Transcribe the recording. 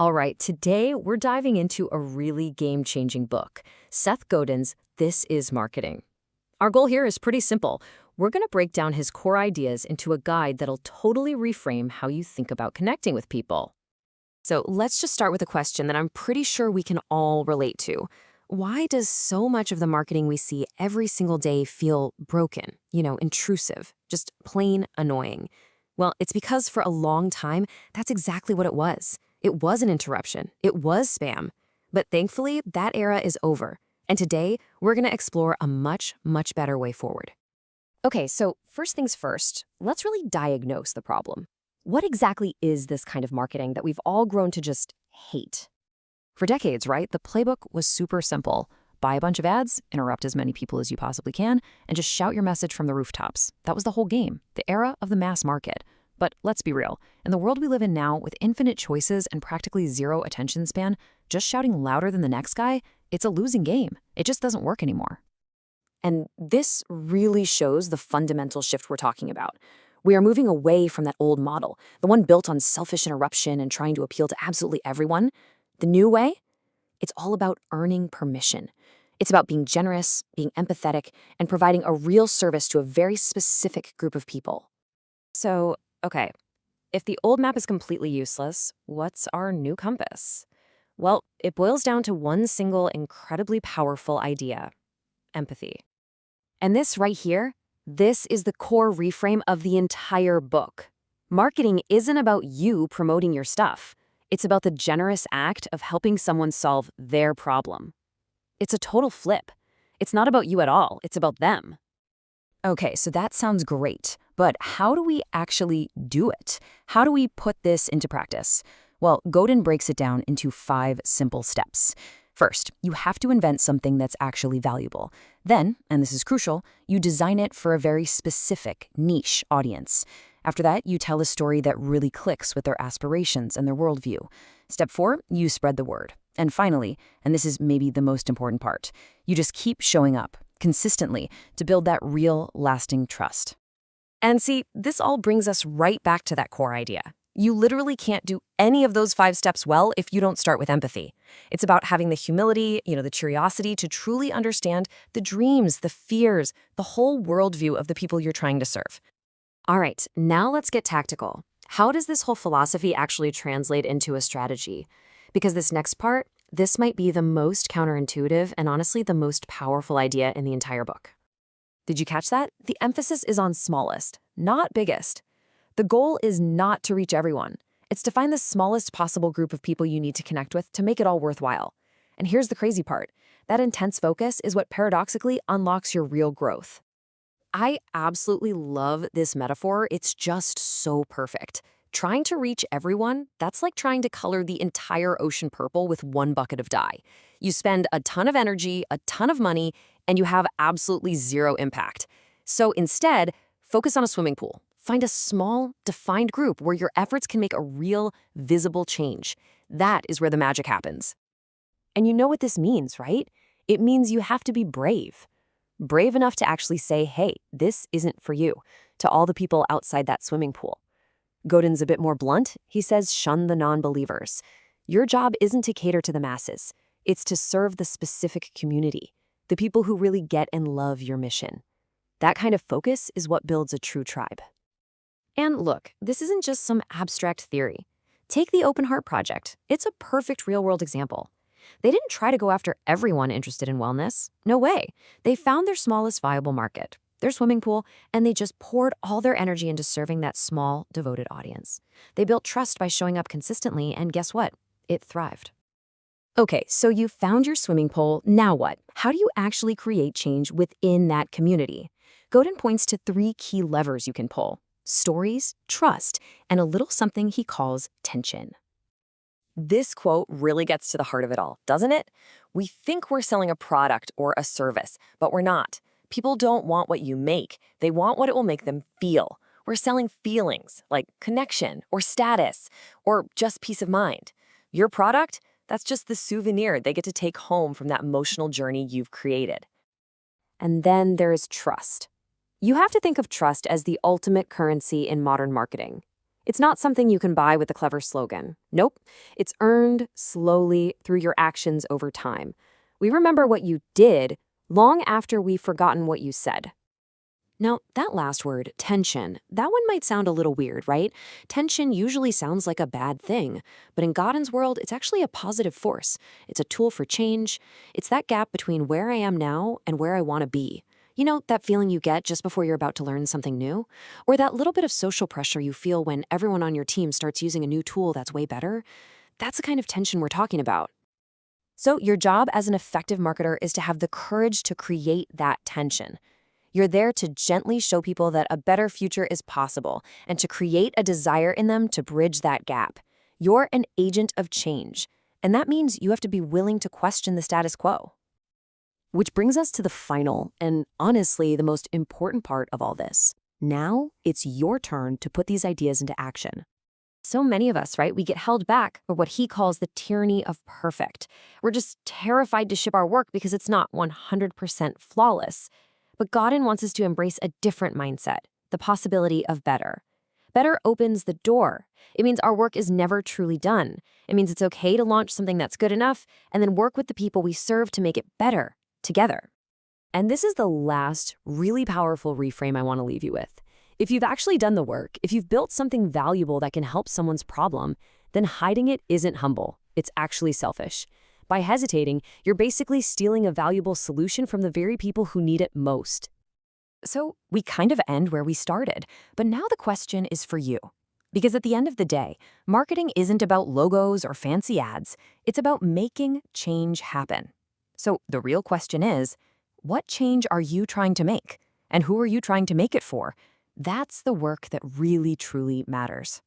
All right, today we're diving into a really game-changing book, Seth Godin's This is Marketing. Our goal here is pretty simple. We're going to break down his core ideas into a guide that'll totally reframe how you think about connecting with people. So let's just start with a question that I'm pretty sure we can all relate to. Why does so much of the marketing we see every single day feel broken, intrusive, just plain annoying? Well, it's because for a long time, that's exactly what it was. It was an interruption. It was spam. But thankfully, that era is over. And today, we're going to explore a much, much better way forward. Okay, so first things first, let's really diagnose the problem. What exactly is this kind of marketing that we've all grown to just hate? For decades, right, the playbook was super simple. Buy a bunch of ads, interrupt as many people as you possibly can, and just shout your message from the rooftops. That was the whole game, the era of the mass market. But let's be real. In the world we live in now, with infinite choices and practically zero attention span, just shouting louder than the next guy, it's a losing game. It just doesn't work anymore. And this really shows the fundamental shift we're talking about. We are moving away from that old model, the one built on selfish interruption and trying to appeal to absolutely everyone. The new way? It's all about earning permission. It's about being generous, being empathetic, and providing a real service to a very specific group of people. So, okay, if the old map is completely useless, what's our new compass? Well, it boils down to one single incredibly powerful idea: empathy. And this right here, this is the core reframe of the entire book. Marketing isn't about you promoting your stuff. It's about the generous act of helping someone solve their problem. It's a total flip. It's not about you at all. It's about them. Okay, so that sounds great, but how do we actually do it? How do we put this into practice? Well, Godin breaks it down into 5 simple steps. First, you have to invent something that's actually valuable. Then, and this is crucial, you design it for a very specific, niche audience. After that, you tell a story that really clicks with their aspirations and their worldview. Step 4, you spread the word. And finally, and this is maybe the most important part, you just keep showing up consistently to build that real, lasting trust. And see, this all brings us right back to that core idea. You literally can't do any of those 5 steps well if you don't start with empathy. It's about having the humility, the curiosity to truly understand the dreams, the fears, the whole worldview of the people you're trying to serve. All right, now let's get tactical. How does this whole philosophy actually translate into a strategy? Because this next part, this might be the most counterintuitive and honestly the most powerful idea in the entire book. Did you catch that? The emphasis is on smallest, not biggest. The goal is not to reach everyone. It's to find the smallest possible group of people you need to connect with to make it all worthwhile. And here's the crazy part. That intense focus is what paradoxically unlocks your real growth. I absolutely love this metaphor. It's just so perfect. Trying to reach everyone, that's like trying to color the entire ocean purple with one bucket of dye. You spend a ton of energy, a ton of money, and you have absolutely zero impact. So instead, focus on a swimming pool. Find a small, defined group where your efforts can make a real, visible change. That is where the magic happens. And you know what this means, right? It means you have to be brave. Brave enough to actually say, hey, this isn't for you, to all the people outside that swimming pool. Godin's a bit more blunt. He says, shun the non-believers. Your job isn't to cater to the masses. It's to serve the specific community, the people who really get and love your mission. That kind of focus is what builds a true tribe. And look, this isn't just some abstract theory. Take the Open Heart Project. It's a perfect real-world example. They didn't try to go after everyone interested in wellness. No way. They found their smallest viable market, their swimming pool, and they just poured all their energy into serving that small, devoted audience. They built trust by showing up consistently, and guess what? It thrived. Okay, so you found your swimming pool. Now what? How do you actually create change within that community? Godin points to 3 key levers you can pull: stories, trust, and a little something he calls tension. This quote really gets to the heart of it all, doesn't it? We think we're selling a product or a service, but we're not. People don't want what you make. They want what it will make them feel. We're selling feelings like connection or status or just peace of mind. Your product, that's just the souvenir they get to take home from that emotional journey you've created. And then there is trust. You have to think of trust as the ultimate currency in modern marketing. It's not something you can buy with a clever slogan. Nope. It's earned slowly through your actions over time. We remember what you did long after we've forgotten what you said. Now, that last word, tension, that one might sound a little weird, right? Tension usually sounds like a bad thing, but in Godin's world, it's actually a positive force. It's a tool for change. It's that gap between where I am now and where I want to be. You know, that feeling you get just before you're about to learn something new? Or that little bit of social pressure you feel when everyone on your team starts using a new tool that's way better? That's the kind of tension we're talking about. So your job as an effective marketer is to have the courage to create that tension. You're there to gently show people that a better future is possible and to create a desire in them to bridge that gap. You're an agent of change, and that means you have to be willing to question the status quo. Which brings us to the final and honestly the most important part of all this. Now it's your turn to put these ideas into action. So many of us, right, we get held back by what he calls the tyranny of perfect. We're just terrified to ship our work because it's not 100% flawless. But Godin wants us to embrace a different mindset, the possibility of better. Better opens the door. It means our work is never truly done. It means it's okay to launch something that's good enough and then work with the people we serve to make it better, together. And this is the last really powerful reframe I want to leave you with. If you've actually done the work, if you've built something valuable that can help someone's problem, then hiding it isn't humble. It's actually selfish. By hesitating, you're basically stealing a valuable solution from the very people who need it most. So we kind of end where we started, but now the question is for you. Because at the end of the day, marketing isn't about logos or fancy ads. It's about making change happen. So the real question is, what change are you trying to make? And who are you trying to make it for? That's the work that really, truly matters.